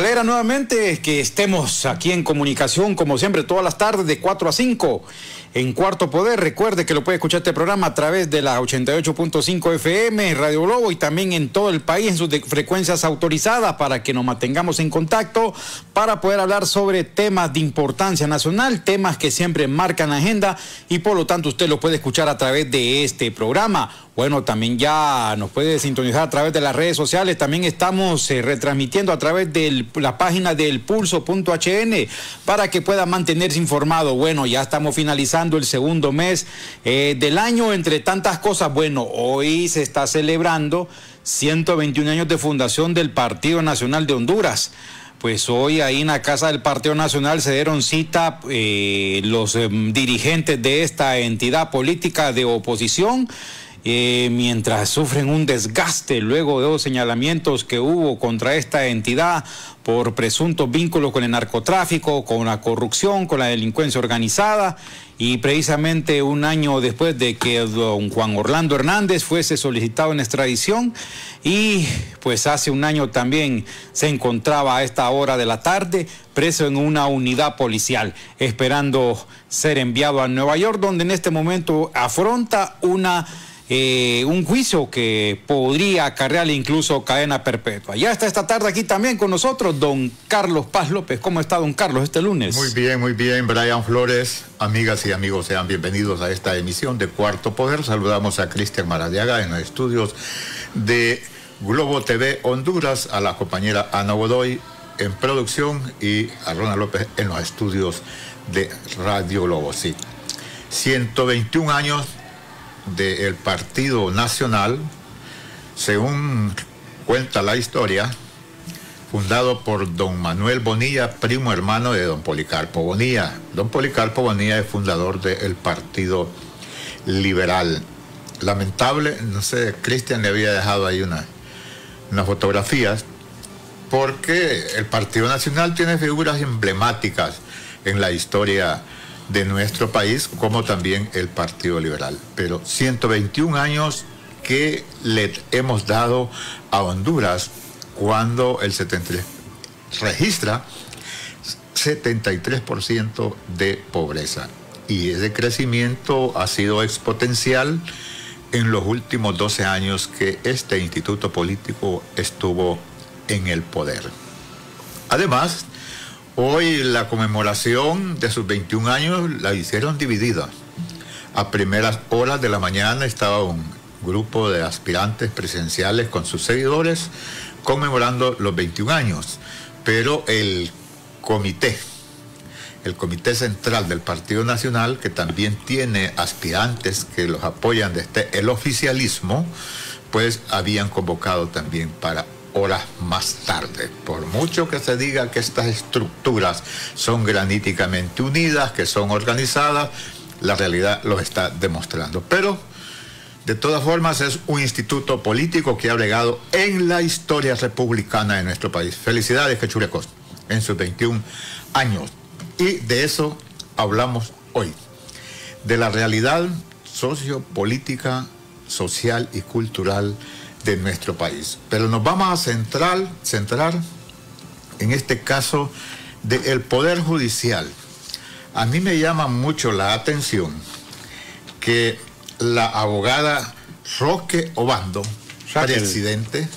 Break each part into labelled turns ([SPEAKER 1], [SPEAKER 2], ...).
[SPEAKER 1] alegra nuevamente que estemos aquí en comunicación, como siempre, todas las tardes de 4 a 5 en Cuarto Poder. Recuerde que lo puede escuchar este programa a través de la 88.5 FM, Radio Globo, y también en todo el país en sus frecuencias autorizadas, para que nos mantengamos en contacto, para poder hablar sobre temas de importancia nacional, temas que siempre marcan la agenda, y por lo tanto usted lo puede escuchar a través de este programa. Bueno, también ya nos puede sintonizar a través de las redes sociales. También estamos retransmitiendo a través de la página del pulso.hn para que pueda mantenerse informado. Bueno, ya estamos finalizando el segundo mes del año, entre tantas cosas. Bueno, hoy se está celebrando 121 años de fundación del Partido Nacional de Honduras. Pues hoy ahí en la Casa del Partido Nacional se dieron cita los dirigentes de esta entidad política de oposición, mientras sufren un desgaste luego de los señalamientos que hubo contra esta entidad por presuntos vínculos con el narcotráfico, con la corrupción, con la delincuencia organizada, y precisamente un año después de que don Juan Orlando Hernández fuese solicitado en extradición, y pues hace un año también se encontraba a esta hora de la tarde preso en una unidad policial, esperando ser enviado a Nueva York, donde en este momento afronta un juicio que podría acarrearle incluso cadena perpetua. Ya está esta tarde aquí también con nosotros don Carlos Paz López. ¿Cómo está don Carlos este lunes?
[SPEAKER 2] Muy bien, Brian Flores. Amigas y amigos, sean bienvenidos a esta emisión de Cuarto Poder. Saludamos a Cristian Maradiaga en los estudios de Globo TV Honduras, a la compañera Ana Godoy en producción y a Ronald López en los estudios de Radio Globo. Sí, 121 años del Partido Nacional, según cuenta la historia, fundado por don Manuel Bonilla, primo hermano de don Policarpo Bonilla. Don Policarpo Bonilla es fundador del Partido Liberal. Lamentable, no sé, Cristian le había dejado ahí unas fotografías, porque el Partido Nacional tiene figuras emblemáticas en la historia de nuestro país, como también el Partido Liberal. Pero 121 años que le hemos dado a Honduras, cuando el 73 registra 73% de pobreza. Y ese crecimiento ha sido exponencial en los últimos 12 años que este instituto político estuvo en el poder. Además, hoy la conmemoración de sus 21 años la hicieron dividida. A primeras horas de la mañana estaba un grupo de aspirantes presidenciales con sus seguidores conmemorando los 21 años, pero el comité central del Partido Nacional, que también tiene aspirantes que los apoyan desde el oficialismo, pues habían convocado también para horas más tarde. Por mucho que se diga que estas estructuras son graníticamente unidas, que son organizadas, la realidad lo está demostrando. Pero, de todas formas, es un instituto político que ha bregado en la historia republicana de nuestro país. Felicidades, Quechurecos, en sus 21 años. Y de eso hablamos hoy, de la realidad sociopolítica, social y cultural de nuestro país. Pero nos vamos a centrar en este caso del Poder Judicial. A mí me llama mucho la atención que la abogada Roque Obando, presidente...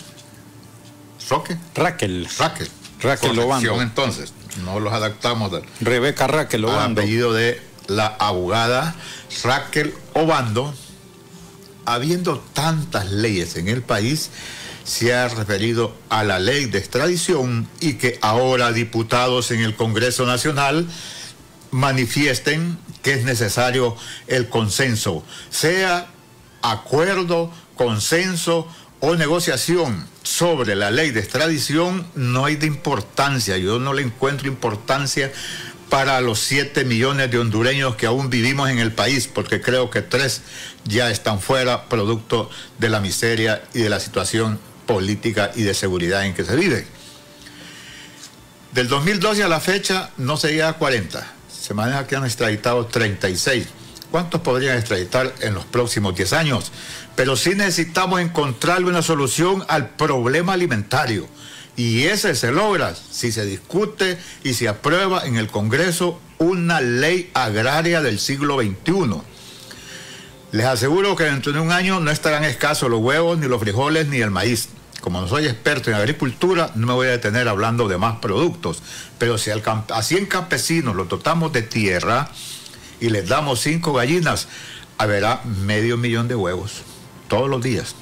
[SPEAKER 1] Raquel
[SPEAKER 2] Obando. Entonces, no los adaptamos.
[SPEAKER 1] Rebeca Raquel Obando.
[SPEAKER 2] Apellido de la abogada Raquel Obando. Habiendo tantas leyes en el país, se ha referido a la ley de extradición, y que ahora diputados en el Congreso Nacional manifiesten que es necesario el consenso, sea acuerdo, consenso o negociación sobre la ley de extradición. No hay de importancia, yo no le encuentro importancia para los 7 millones de hondureños que aún vivimos en el país, porque creo que 3 ya están fuera, producto de la miseria y de la situación política y de seguridad en que se vive. Del 2012 a la fecha no se llega a 40, se maneja que han extraditado 36. ¿Cuántos podrían extraditar en los próximos 10 años? Pero sí necesitamos encontrarle una solución al problema alimentario Y ese se logra si se discute y se aprueba en el Congreso una ley agraria del siglo XXI. Les aseguro que dentro de un año no estarán escasos los huevos, ni los frijoles, ni el maíz. Como no soy experto en agricultura, no me voy a detener hablando de más productos. Pero si a 100 campesinos los dotamos de tierra y les damos 5 gallinas, habrá 500,000 de huevos todos los días.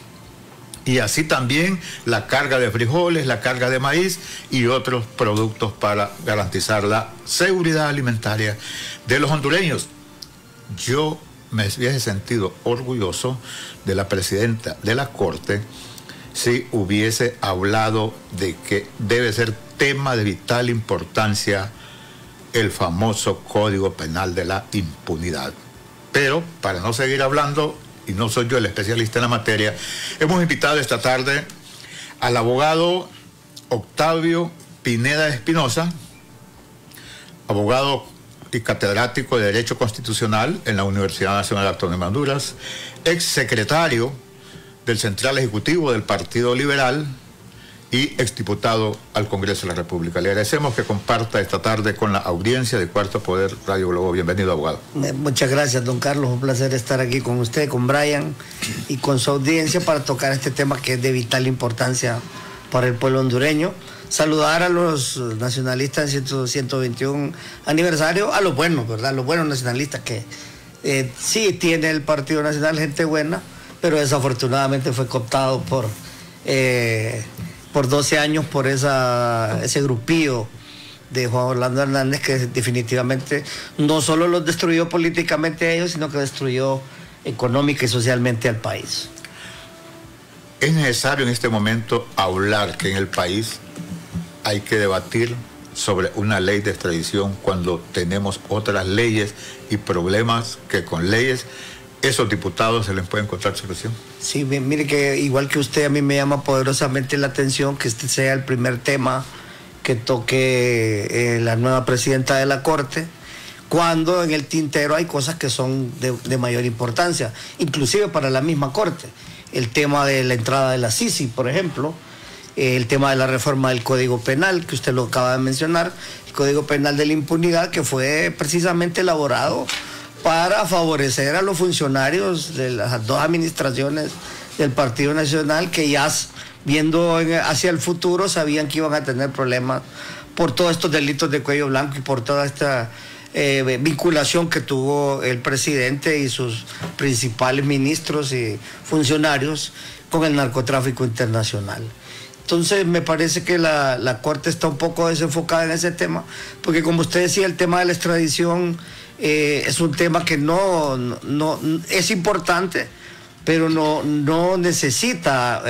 [SPEAKER 2] Y así también la carga de frijoles, la carga de maíz y otros productos para garantizar la seguridad alimentaria de los hondureños. Yo me hubiese sentido orgulloso de la presidenta de la Corte si hubiese hablado de que debe ser tema de vital importancia el famoso Código Penal de la impunidad. Pero, para no seguir hablando, y no soy yo el especialista en la materia, hemos invitado esta tarde al abogado Octavio Pineda Espinosa, abogado y catedrático de Derecho Constitucional en la Universidad Nacional Autónoma de Honduras, exsecretario del Central Ejecutivo del Partido Liberal y exdiputado al Congreso de la República. Le agradecemos que comparta esta tarde con la audiencia de Cuarto Poder Radio Globo. Bienvenido, abogado.
[SPEAKER 3] Muchas gracias, don Carlos. Un placer estar aquí con usted, con Brian y con su audiencia para tocar este tema que es de vital importancia para el pueblo hondureño. Saludar a los nacionalistas en su 121 aniversario, a los buenos, ¿verdad? A los buenos nacionalistas que sí tiene el Partido Nacional gente buena, pero desafortunadamente fue cooptado por 12 años por ese grupillo de Juan Orlando Hernández, que definitivamente no solo los destruyó políticamente a ellos, sino que destruyó económica y socialmente al país.
[SPEAKER 2] Es necesario en este momento hablar que en el país hay que debatir sobre una ley de extradición cuando tenemos otras leyes y problemas que con leyes esos diputados se les puede encontrar solución.
[SPEAKER 3] Sí, mire que igual que usted, a mí me llama poderosamente la atención que este sea el primer tema que toque la nueva presidenta de la Corte, cuando en el tintero hay cosas que son de mayor importancia, inclusive para la misma Corte. El tema de la entrada de la Sisi, por ejemplo, el tema de la reforma del Código Penal, que usted lo acaba de mencionar, el Código Penal de la impunidad, que fue precisamente elaborado para favorecer a los funcionarios de las dos administraciones del Partido Nacional, que ya viendo hacia el futuro sabían que iban a tener problemas por todos estos delitos de cuello blanco y por toda esta vinculación que tuvo el presidente y sus principales ministros y funcionarios con el narcotráfico internacional. Entonces me parece que la Corte está un poco desenfocada en ese tema, porque como usted decía, el tema de la extradición es un tema que no es importante, pero no necesita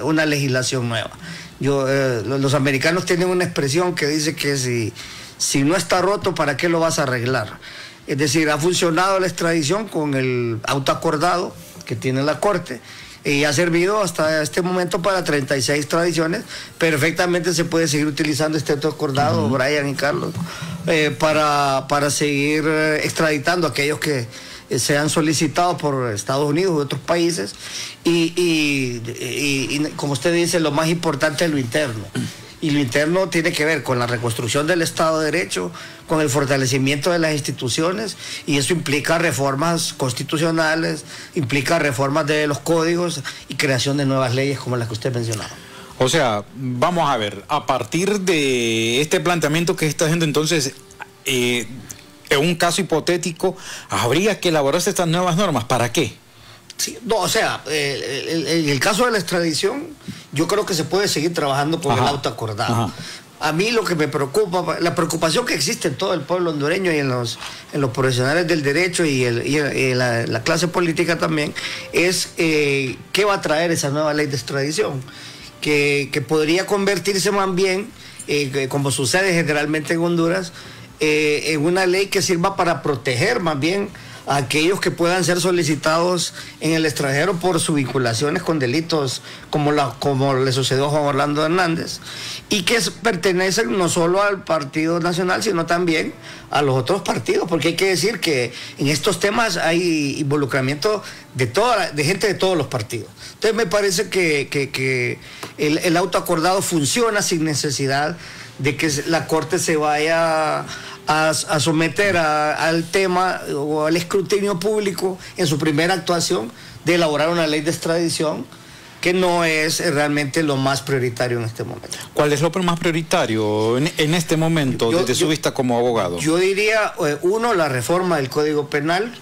[SPEAKER 3] una legislación nueva. Los americanos tienen una expresión que dice que si no está roto, ¿para qué lo vas a arreglar? Es decir, ha funcionado la extradición con el autoacordado que tiene la Corte y ha servido hasta este momento para 36 extradiciones. Perfectamente se puede seguir utilizando este autoacordado, Brian y Carlos, para seguir extraditando a aquellos que sean solicitados por Estados Unidos u otros países y como usted dice, lo más importante es lo interno. Y lo interno tiene que ver con la reconstrucción del Estado de Derecho, con el fortalecimiento de las instituciones, y eso implica reformas constitucionales, implica reformas de los códigos y creación de nuevas leyes como las que usted mencionaba.
[SPEAKER 1] O sea, vamos a ver, a partir de este planteamiento que está haciendo entonces, en un caso hipotético, habría que elaborarse estas nuevas normas. ¿Para qué?
[SPEAKER 3] Sí, no, o sea, en el caso de la extradición, yo creo que se puede seguir trabajando con el autoacordado. A mí lo que me preocupa, la preocupación que existe en todo el pueblo hondureño y en los profesionales del derecho y la clase política también, es qué va a traer esa nueva ley de extradición, que podría convertirse más bien, como sucede generalmente en Honduras, en una ley que sirva para proteger más bien a aquellos que puedan ser solicitados en el extranjero por sus vinculaciones con delitos como le sucedió a Juan Orlando Hernández, y que pertenecen no solo al Partido Nacional, sino también a los otros partidos, porque hay que decir que en estos temas hay involucramiento de gente de todos los partidos. Entonces me parece que el auto acordado funciona sin necesidad de que la Corte se vaya a someter al tema o al escrutinio público en su primera actuación de elaborar una ley de extradición, que no es realmente lo más prioritario en este momento.
[SPEAKER 1] ¿Cuál es lo más prioritario en este momento, desde su vista como abogado?
[SPEAKER 3] Yo diría, uno, la reforma del Código Penal,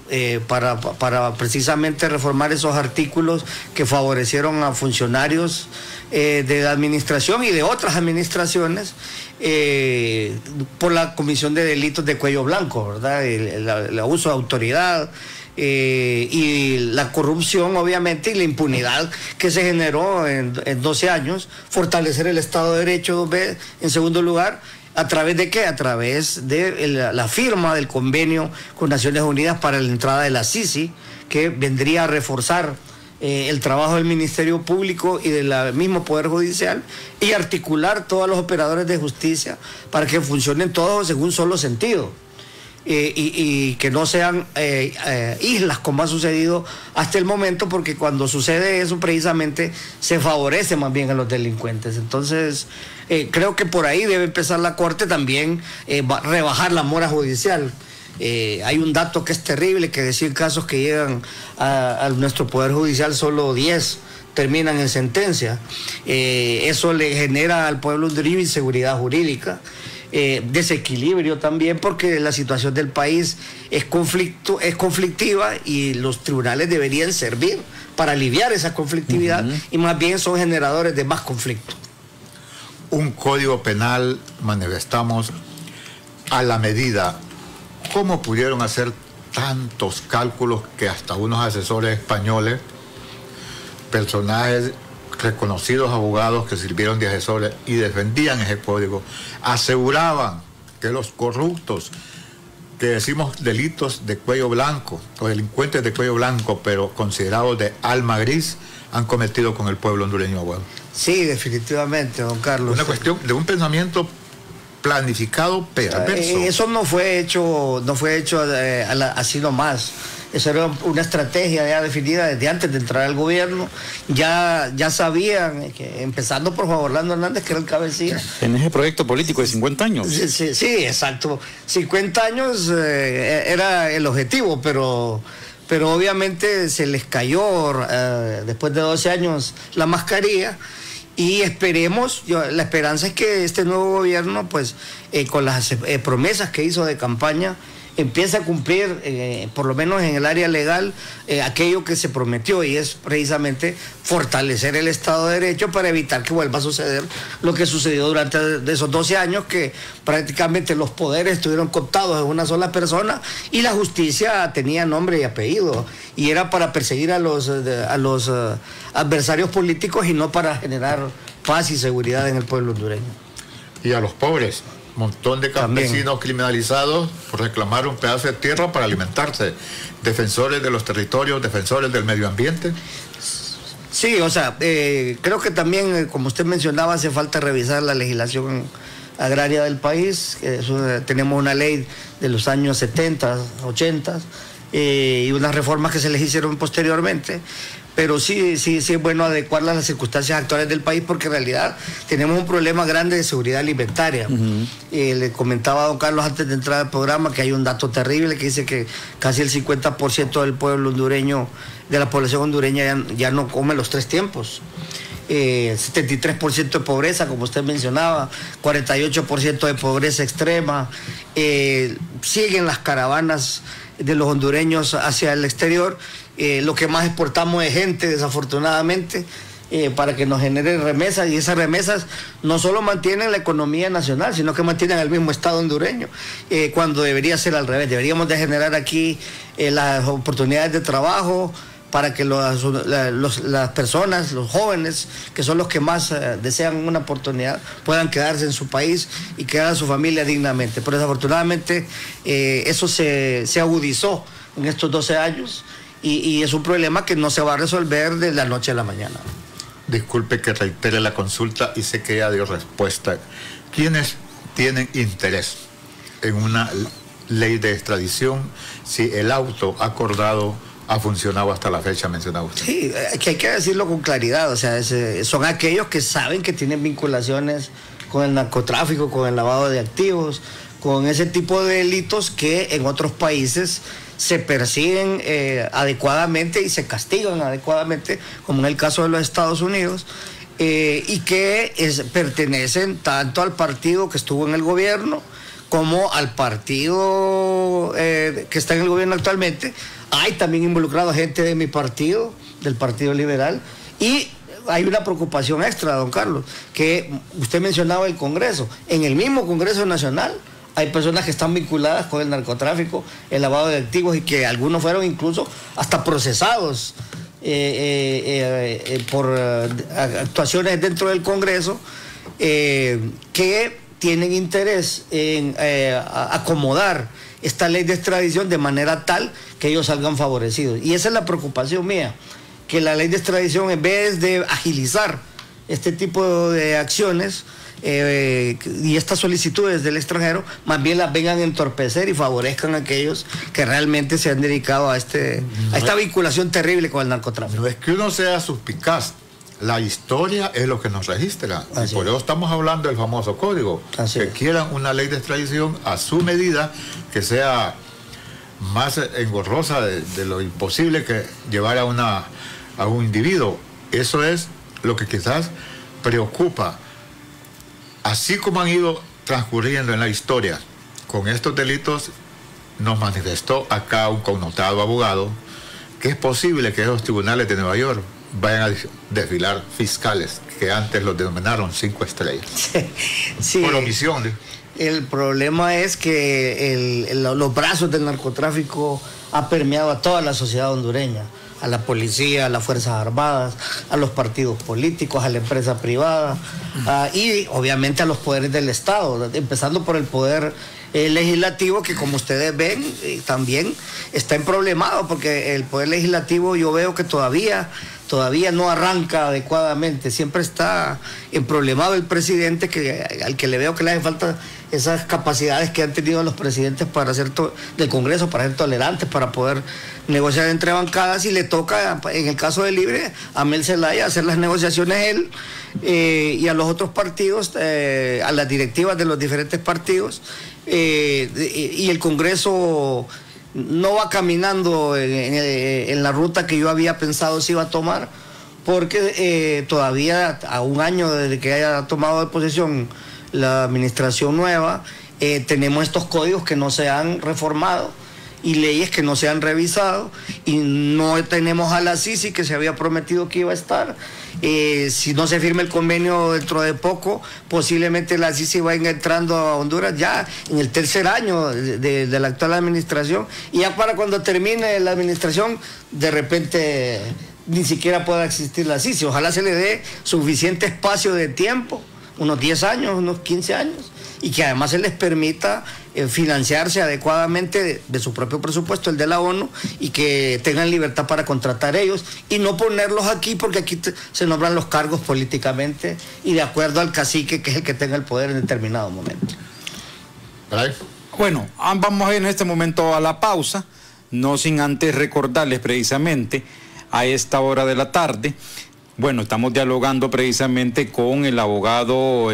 [SPEAKER 3] para precisamente reformar esos artículos que favorecieron a funcionarios de la administración y de otras administraciones por la comisión de delitos de cuello blanco, ¿verdad? El abuso de autoridad, y la corrupción, obviamente, y la impunidad que se generó en 12 años, fortalecer el Estado de Derecho, en segundo lugar, ¿a través de qué? A través de la firma del convenio con Naciones Unidas para la entrada de la CICI, que vendría a reforzar el trabajo del Ministerio Público y del mismo Poder Judicial, y articular todos los operadores de justicia para que funcionen todos en un solo sentido. Y que no sean islas como ha sucedido hasta el momento, porque cuando sucede eso precisamente se favorece más bien a los delincuentes. Entonces creo que por ahí debe empezar la Corte también, rebajar la mora judicial. Hay un dato que es terrible, que de 100 casos que llegan a nuestro Poder Judicial, solo 10 terminan en sentencia. Eso le genera al pueblo hondureño inseguridad jurídica, desequilibrio también, porque la situación del país es conflictiva, y los tribunales deberían servir para aliviar esa conflictividad, y más bien son generadores de más conflicto.
[SPEAKER 2] Un código penal, manifestamos, a la medida. ¿Cómo pudieron hacer tantos cálculos que hasta unos asesores españoles, personajes reconocidos abogados que sirvieron de asesores y defendían ese código, aseguraban que los corruptos, que decimos delitos de cuello blanco o delincuentes de cuello blanco, pero considerados de alma gris, han cometido con el pueblo hondureño, abuelo?
[SPEAKER 3] Sí, definitivamente, don Carlos.
[SPEAKER 2] Una cuestión de un pensamiento planificado, perverso.
[SPEAKER 3] Eso no fue hecho así nomás. Esa era una estrategia ya definida desde antes de entrar al gobierno. Ya sabían, empezando por Juan Orlando Hernández, que era el cabecilla.
[SPEAKER 1] En ese proyecto político de 50 años.
[SPEAKER 3] Sí, exacto. 50 años era el objetivo, pero obviamente se les cayó después de 12 años la mascarilla. Y esperemos, la esperanza es que este nuevo gobierno, pues, con las promesas que hizo de campaña, empieza a cumplir, por lo menos en el área legal, aquello que se prometió, y es precisamente fortalecer el Estado de Derecho para evitar que vuelva a suceder lo que sucedió durante esos 12 años, que prácticamente los poderes estuvieron cooptados en una sola persona y la justicia tenía nombre y apellido, y era para perseguir a los adversarios políticos y no para generar paz y seguridad en el pueblo hondureño.
[SPEAKER 2] Y a los pobres. Montón de campesinos también criminalizados por reclamar un pedazo de tierra para alimentarse. Defensores de los territorios, defensores del medio ambiente.
[SPEAKER 3] Sí, o sea, creo que también, como usted mencionaba, hace falta revisar la legislación agraria del país. Tenemos una ley de los años 70, 80, y unas reformas que se les hicieron posteriormente. Pero sí es bueno adecuarla a las circunstancias actuales del país, porque en realidad tenemos un problema grande de seguridad alimentaria. Le comentaba a don Carlos antes de entrar al programa que hay un dato terrible que dice que casi el 50% del pueblo hondureño, de la población hondureña, ya no come los 3 tiempos. 73% de pobreza, como usted mencionaba, 48% de pobreza extrema. Siguen las caravanas de los hondureños hacia el exterior. Lo que más exportamos es gente, desafortunadamente, para que nos generen remesas, y esas remesas no solo mantienen la economía nacional, sino que mantienen al mismo Estado hondureño, cuando debería ser al revés. Deberíamos de generar aquí las oportunidades de trabajo para que las personas, los jóvenes, que son los que más desean una oportunidad, puedan quedarse en su país y quedar a su familia dignamente. Pero desafortunadamente eso se agudizó en estos 12 años y es un problema que no se va a resolver de la noche a la mañana.
[SPEAKER 2] Disculpe que reitere la consulta y sé que ya dio respuesta. ¿Quiénes tienen interés en una ley de extradición si el auto acordado ha funcionado hasta la fecha mencionada usted?
[SPEAKER 3] Sí, que hay que decirlo con claridad, o sea, son aquellos que saben que tienen vinculaciones con el narcotráfico, con el lavado de activos, con ese tipo de delitos que en otros países se persiguen adecuadamente y se castigan adecuadamente, como en el caso de los Estados Unidos, y que pertenecen tanto al partido que estuvo en el gobierno como al partido que está en el gobierno actualmente. Hay también involucrado gente de mi partido, del Partido Liberal, y hay una preocupación extra, don Carlos, que usted mencionaba el Congreso. En el mismo Congreso Nacional hay personas que están vinculadas con el narcotráfico, el lavado de activos, y que algunos fueron incluso hasta procesados por actuaciones dentro del Congreso, que tienen interés en acomodar esta ley de extradición de manera tal que ellos salgan favorecidos. Y esa es la preocupación mía, que la ley de extradición, en vez de agilizar este tipo de acciones y estas solicitudes del extranjero, más bien las vengan a entorpecer y favorezcan a aquellos que realmente se han dedicado a esta vinculación terrible con el narcotráfico.
[SPEAKER 2] No es que uno sea suspicaz, la historia es lo que nos registra. Y por eso estamos hablando del famoso código. Que quieran una ley de extradición a su medida, que sea más engorrosa de lo imposible que llevar a un individuo. Eso es lo que quizás preocupa. Así como han ido transcurriendo en la historia con estos delitos, nos manifestó acá un connotado abogado que es posible que esos tribunales de Nueva York vayan a desfilar fiscales que antes los denominaron 5 estrellas.
[SPEAKER 3] Sí.
[SPEAKER 2] Por omisión.
[SPEAKER 3] El problema es que los brazos del narcotráfico ha permeado a toda la sociedad hondureña, a la policía, a las Fuerzas Armadas, a los partidos políticos, a la empresa privada, y obviamente a los poderes del Estado, empezando por el poder legislativo, que como ustedes ven también está emproblemado, porque el poder legislativo yo veo que todavía no arranca adecuadamente, siempre está emproblemado el presidente, al que le veo que le hace falta esas capacidades que han tenido los presidentes para hacer del Congreso, para ser tolerantes, para poder negociar entre bancadas, y le toca, en el caso de Libre, a Mel Zelaya hacer las negociaciones él, y a los otros partidos, a las directivas de los diferentes partidos, y el Congreso no va caminando en la ruta que yo había pensado se iba a tomar, porque todavía a un año desde que haya tomado de posesión la administración nueva, tenemos estos códigos que no se han reformado y leyes que no se han revisado, y no tenemos a la CICI que se había prometido que iba a estar. Si no se firma el convenio dentro de poco, posiblemente la CICI vaya entrando a Honduras ya en el tercer año de la actual administración, y ya para cuando termine la administración, de repente ni siquiera pueda existir la CICI. Ojalá se le dé suficiente espacio de tiempo, unos 10 años, unos 15 años, y que además se les permita financiarse adecuadamente de su propio presupuesto, el de la ONU, y que tengan libertad para contratar ellos y no ponerlos aquí, porque aquí se nombran los cargos políticamente y de acuerdo al cacique, que es el que tenga el poder en determinado momento.
[SPEAKER 1] Bueno, vamos a ir en este momento a la pausa, no sin antes recordarles precisamente a esta hora de la tarde. Bueno, estamos dialogando precisamente con el abogado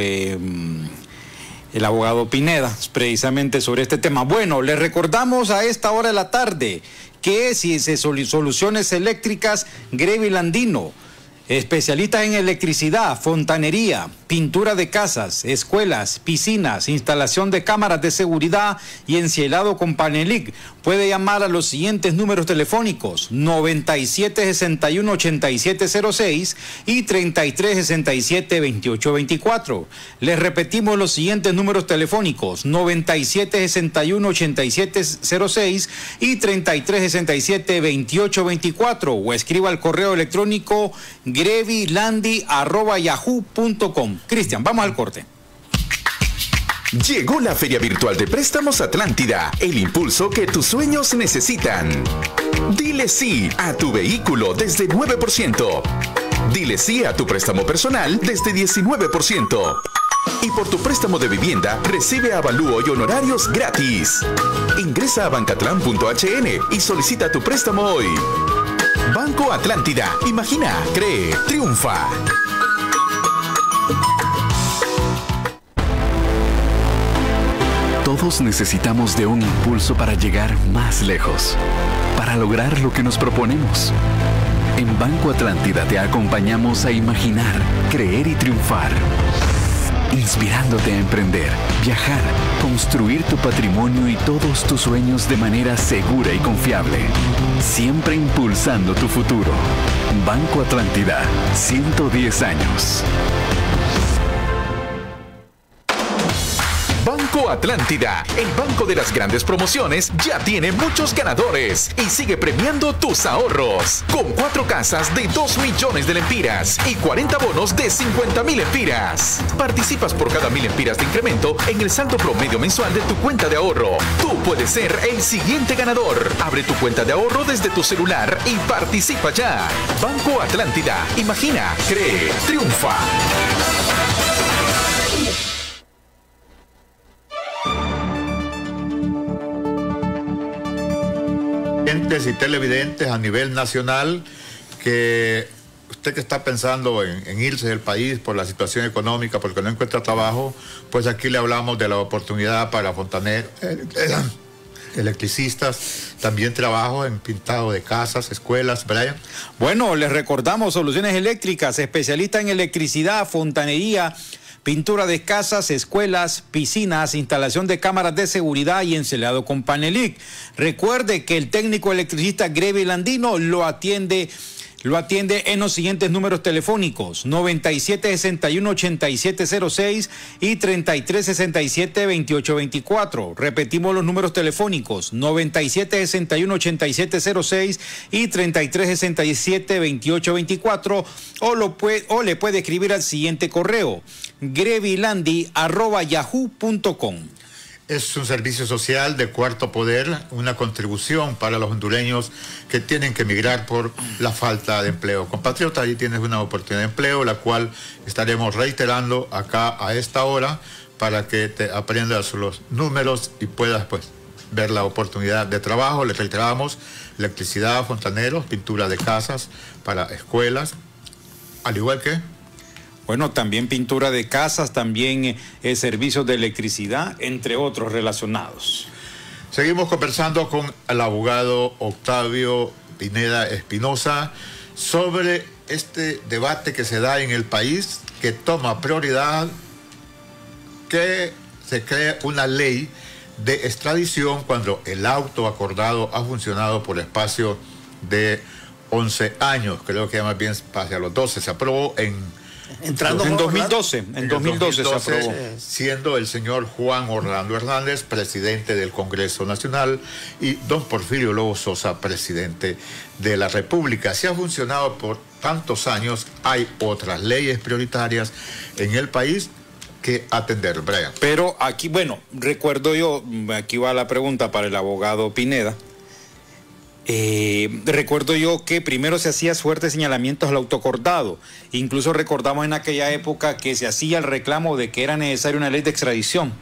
[SPEAKER 1] Pineda, precisamente sobre este tema. Bueno, les recordamos a esta hora de la tarde que si se soluciones eléctricas, Grevi Landino, especialistas en electricidad, fontanería, pintura de casas, escuelas, piscinas, instalación de cámaras de seguridad y encielado con Panelic. Puede llamar a los siguientes números telefónicos: 9761-8706 y 3367-2824. Les repetimos los siguientes números telefónicos: 9761-8706 y 3367-2824, o escriba al correo electrónico grevilandi@yahoo.com. Cristian, vamos al corte.
[SPEAKER 4] Llegó la Feria Virtual de Préstamos Atlántida, el impulso que tus sueños necesitan. Dile sí a tu vehículo desde 9%. Dile sí a tu préstamo personal desde 19%. Y por tu préstamo de vivienda, recibe avalúo y honorarios gratis. Ingresa a bancatlán.hn y solicita tu préstamo hoy. Banco Atlántida. Imagina, cree, triunfa. Todos necesitamos de un impulso para llegar más lejos, para lograr lo que nos proponemos. En Banco Atlántida te acompañamos a imaginar, creer y triunfar. Inspirándote a emprender, viajar, construir tu patrimonio y todos tus sueños de manera segura y confiable. Siempre impulsando tu futuro. Banco Atlántida, 110 años. Banco Atlántida, el banco de las grandes promociones, ya tiene muchos ganadores y sigue premiando tus ahorros. Con 4 casas de 2 millones de lempiras y 40 bonos de 50.000 lempiras. Participas por cada 1.000 lempiras de incremento en el saldo promedio mensual de tu cuenta de ahorro. Tú puedes ser el siguiente ganador. Abre tu cuenta de ahorro desde tu celular y participa ya. Banco Atlántida, imagina, cree, triunfa.
[SPEAKER 2] Y televidentes a nivel nacional, que usted que está pensando en irse del país por la situación económica, porque no encuentra trabajo, pues aquí le hablamos de la oportunidad para fontaneros, electricistas, también trabajo en pintado de casas, escuelas. Brian.
[SPEAKER 1] Bueno, les recordamos Soluciones Eléctricas, especialista en electricidad, fontanería, pintura de casas, escuelas, piscinas, instalación de cámaras de seguridad y encelado con Panelic. Recuerde que el técnico electricista Grevi Landino lo atiende en los siguientes números telefónicos: 9761-8706 y 3367-2824. Repetimos los números telefónicos: 9761-8706 y 3367-2824, o le puede escribir al siguiente correo: grevilandi@yahoo.com.
[SPEAKER 2] Es un servicio social de Cuarto Poder, una contribución para los hondureños que tienen que emigrar por la falta de empleo. Compatriota, ahí tienes una oportunidad de empleo, la cual estaremos reiterando acá a esta hora para que te aprendas los números y puedas pues ver la oportunidad de trabajo. Les reiteramos: electricidad, fontaneros, pintura de casas para escuelas, al igual que...
[SPEAKER 1] Bueno, también pintura de casas, también servicios de electricidad, entre otros relacionados.
[SPEAKER 2] Seguimos conversando con el abogado Octavio Pineda Espinosa sobre este debate que se da en el país, que toma prioridad que se cree una ley de extradición cuando el auto acordado ha funcionado por espacio de 11 años. Creo que más bien hacia los 12. Se aprobó en
[SPEAKER 1] 2012 se aprobó.
[SPEAKER 2] Siendo el señor Juan Orlando Hernández presidente del Congreso Nacional y don Porfirio Lobo Sosa presidente de la República. Si ha funcionado por tantos años, hay otras leyes prioritarias en el país que atender, Brian.
[SPEAKER 1] Pero aquí, bueno, recuerdo yo, aquí va la pregunta para el abogado Pineda. Recuerdo yo que primero se hacía fuertes señalamientos al autoacordado. Incluso recordamos en aquella época que se hacía el reclamo de que era necesaria una ley de extradición.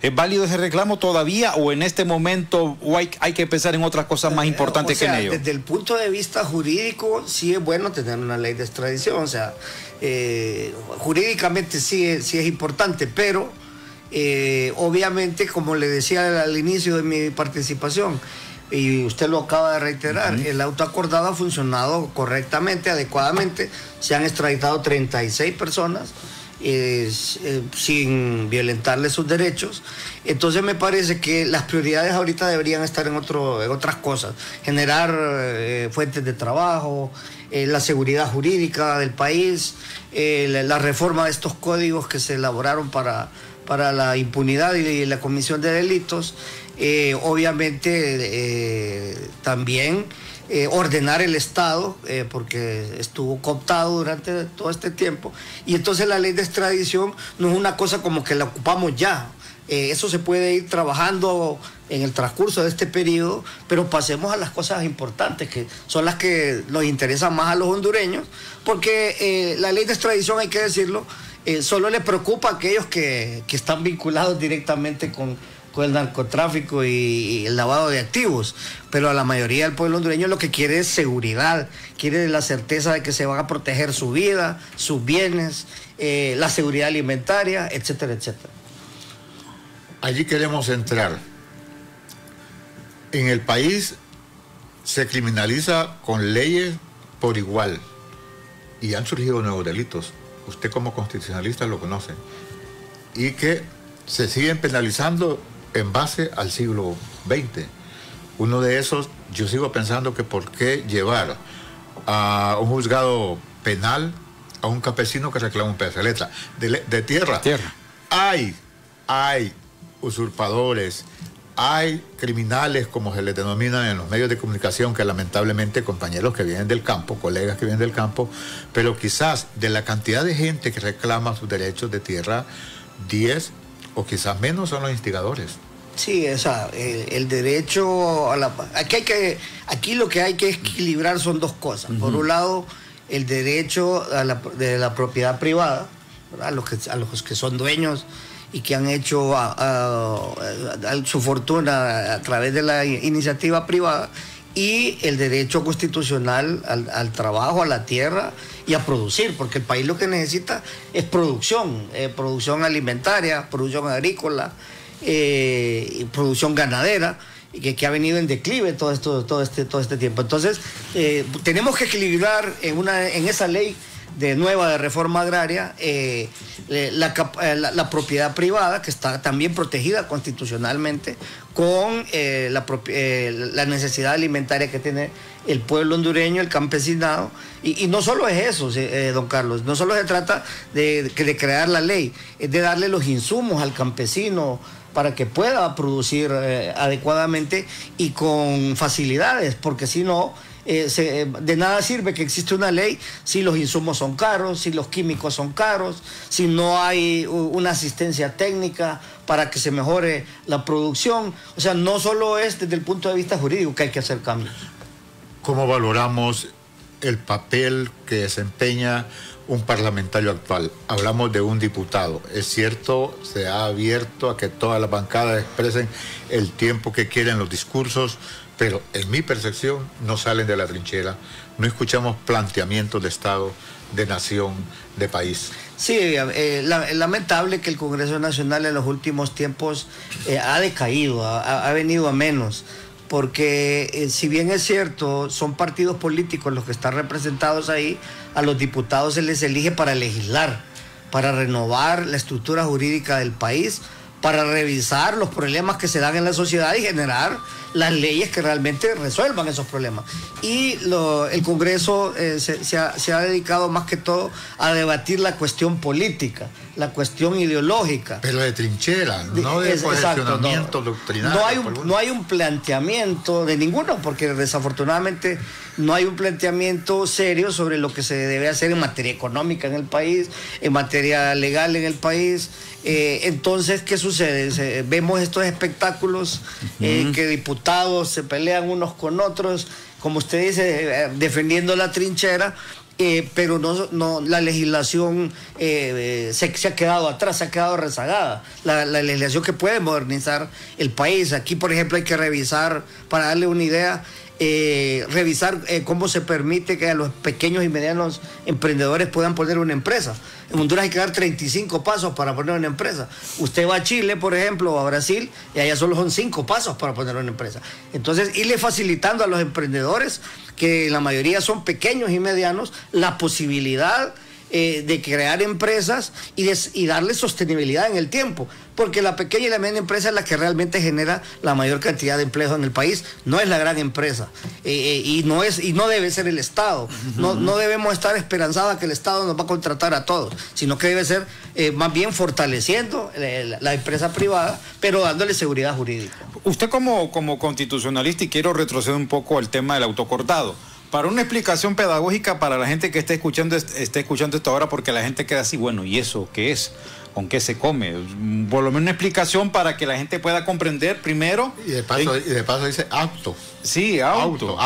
[SPEAKER 1] ¿Es válido ese reclamo todavía o en este momento hay que pensar en otras cosas más importantes que en ello?
[SPEAKER 3] Desde el punto de vista jurídico sí es bueno tener una ley de extradición. O sea, jurídicamente sí es importante, pero obviamente, como le decía al inicio de mi participación, y usted lo acaba de reiterar, el auto acordado ha funcionado correctamente, adecuadamente. Se han extraditado 36 personas sin violentarle sus derechos. Entonces me parece que las prioridades ahorita deberían estar en otras cosas: generar fuentes de trabajo, la seguridad jurídica del país, la reforma de estos códigos que se elaboraron para la impunidad y la comisión de delitos. Obviamente también ordenar el Estado, porque estuvo cooptado durante todo este tiempo, y entonces la ley de extradición no es una cosa como que la ocupamos ya. Eso se puede ir trabajando en el transcurso de este periodo, pero pasemos a las cosas importantes, que son las que nos interesan más a los hondureños, porque la ley de extradición, hay que decirlo, solo le preocupa a aquellos que están vinculados directamente con el narcotráfico y el lavado de activos, pero a la mayoría del pueblo hondureño lo que quiere es seguridad, quiere la certeza de que se van a proteger su vida, sus bienes, la seguridad alimentaria, etcétera, etcétera.
[SPEAKER 2] Allí queremos entrar. En el país se criminaliza con leyes por igual y han surgido nuevos delitos. Usted como constitucionalista lo conoce. Y que se siguen penalizando en base al siglo XX. Uno de esos, yo sigo pensando que por qué llevar a un juzgado penal a un campesino que reclama un pedazo de letra de tierra. Hay usurpadores, hay criminales, como se les denomina en los medios de comunicación, que lamentablemente compañeros que vienen del campo, colegas que vienen del campo, pero quizás de la cantidad de gente que reclama sus derechos de tierra, 10 o quizás menos son los instigadores.
[SPEAKER 3] Sí, el derecho a la... Aquí lo que hay que equilibrar son dos cosas. Por un lado, el derecho de la propiedad privada, ¿verdad? A los que son dueños y que han hecho su fortuna a través de la iniciativa privada, y el derecho constitucional al trabajo, a la tierra y a producir, porque el país lo que necesita es producción alimentaria, producción agrícola, y producción ganadera, que ha venido en declive todo este tiempo. Entonces, tenemos que equilibrar en esa ley nueva de reforma agraria, la propiedad privada, que está también protegida constitucionalmente, con la necesidad alimentaria que tiene el pueblo hondureño, el campesinado. Y no solo es eso, don Carlos, no solo se trata de crear la ley, es de darle los insumos al campesino para que pueda producir adecuadamente y con facilidades, porque si no, de nada sirve que existe una ley si los insumos son caros, si los químicos son caros, si no hay una asistencia técnica para que se mejore la producción. O sea, no solo es desde el punto de vista jurídico que hay que hacer cambios.
[SPEAKER 2] ¿Cómo valoramos el papel que desempeña un parlamentario actual? Hablamos de un diputado. Es cierto, se ha abierto a que todas las bancadas expresen el tiempo que quieren los discursos, pero en mi percepción no salen de la trinchera, no escuchamos planteamientos de Estado, de nación, de país.
[SPEAKER 3] Sí, lamentable que el Congreso Nacional en los últimos tiempos ha decaído, ha venido a menos, porque si bien es cierto, son partidos políticos los que están representados ahí, a los diputados se les elige para legislar, para renovar la estructura jurídica del país, para revisar los problemas que se dan en la sociedad y generar las leyes que realmente resuelvan esos problemas. Y el Congreso se ha dedicado más que todo a debatir la cuestión política, la cuestión ideológica.
[SPEAKER 2] Pero de trinchera, no de posicionamiento doctrinario.
[SPEAKER 3] No hay un planteamiento de ninguno, porque desafortunadamente no hay un planteamiento serio sobre lo que se debe hacer en materia económica en el país, en materia legal en el país. Entonces, ¿qué sucede? Vemos estos espectáculos que diputados se pelean unos con otros, como usted dice, defendiendo la trinchera, pero no la legislación se ha quedado atrás, se ha quedado rezagada. La legislación que puede modernizar el país. Aquí, por ejemplo, hay que revisar, para darle una idea, revisar cómo se permite que a los pequeños y medianos emprendedores puedan poner una empresa. En Honduras hay que dar 35 pasos para poner una empresa. Usted va a Chile, por ejemplo, o a Brasil, y allá solo son 5 pasos para poner una empresa. Entonces, irle facilitando a los emprendedores, que la mayoría son pequeños y medianos, la posibilidad de crear empresas y darle sostenibilidad en el tiempo, porque la pequeña y la mediana empresa es la que realmente genera la mayor cantidad de empleos en el país, no es la gran empresa, y no debe ser el Estado. No debemos estar esperanzados a que el Estado nos va a contratar a todos, sino que debe ser más bien fortaleciendo la empresa privada, pero dándole seguridad jurídica.
[SPEAKER 1] Usted como constitucionalista, y quiero retroceder un poco al tema del autocortado, para una explicación pedagógica para la gente que esté escuchando esto ahora, porque la gente queda así, bueno, ¿y eso qué es? ¿con qué se come? Por lo menos una explicación para que la gente pueda comprender primero.
[SPEAKER 2] Y de paso dice auto.
[SPEAKER 1] Sí, auto.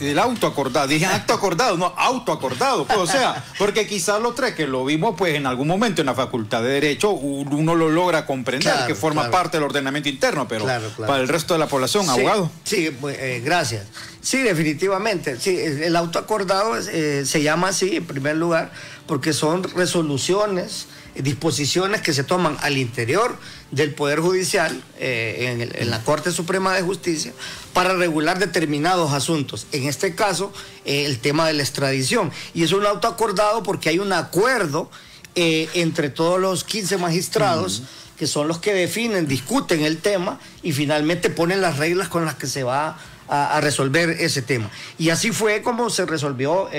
[SPEAKER 2] El
[SPEAKER 1] auto acordado. Dije acto acordado, no, auto acordado. Pues, o sea, porque quizás los tres que lo vimos, pues en algún momento en la Facultad de Derecho, uno lo logra comprender, claro, que forma parte del ordenamiento interno, pero para el resto de la población, abogado.
[SPEAKER 3] Sí, gracias. Sí, definitivamente. Sí, el auto acordado se llama así, en primer lugar, porque son resoluciones, disposiciones que se toman al interior del Poder Judicial, en la Corte Suprema de Justicia, para regular determinados asuntos. En este caso, el tema de la extradición. Y es un auto acordado porque hay un acuerdo entre todos los 15 magistrados, que son los que definen, discuten el tema y finalmente ponen las reglas con las que se va a resolver ese tema. Y así fue como se resolvió,